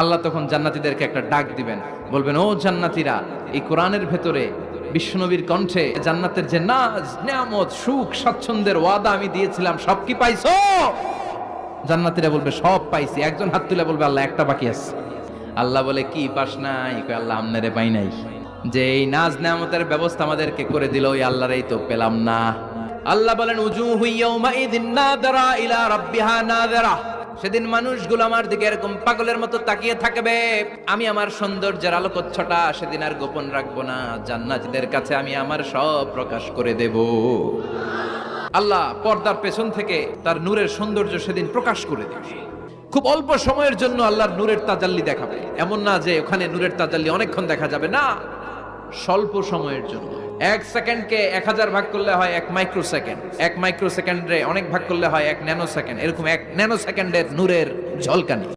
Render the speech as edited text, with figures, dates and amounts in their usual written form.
আল্লাহ তখন জান্নাতীদেরকে একটা ডাক দিবেন, বলবেন, ও জান্নাতীরা, এই কোরআনের ভেতরে বিশ্বনবীর কণ্ঠে জান্নাতের যে নাজ, নিয়ামত, সুখ, স্বাচ্ছন্দ্যের ওয়াদা আমি দিয়েছিলাম, সব কি পাইছো? জান্নাতীরা বলবে, সব পাইছি। একজন হাত তুলে বলবে, আল্লাহ একটা বাকি আছে। আল্লাহ বলে, কি পাস নাই? আল্লাহ আমনেরে পাই নাই। যে এই নাজ নিয়ামতের ব্যবস্থা আমাদেরকে করে দিল, ওই আল্লাহরই তো পেলাম না। আল্লাহ বলেন, উজুহু ইয়াউমাইযিন নাযিরা ইলা রাব্বিহা নাযিরা। সেদিন মানুষগুলো আমার দিকে এরকম পাগলের মতো তাকিয়ে থাকবে। আমি আমার সৌন্দর্যের আলোকচ্ছটা সেদিন আর গোপন রাখবো না। জান্নাতীদের কাছে আমি আমার সব প্রকাশ করে দেব। আল্লাহ পর্দার পেছন থেকে তার নূরের সৌন্দর্য সেদিন প্রকাশ করে দেবে। খুব অল্প সময়ের জন্য আল্লাহর নূরের তাজাল্লি দেখাবে। এমন না যে ওখানে নূরের তাজাল্লি অনেকক্ষণ দেখা যাবে, না, স্বল্প সময়ের জন্য। 1 সেকেন্ডকে 1000 ভাগ করলে হয় 1 মাইক্রো সেকেন্ড, 1 মাইক্রো সেকেন্ডে অনেক ভাগ করলে হয় 1 ন্যানো সেকেন্ড। এরকম 1 ন্যানো সেকেন্ডের নূরের ঝলকানি।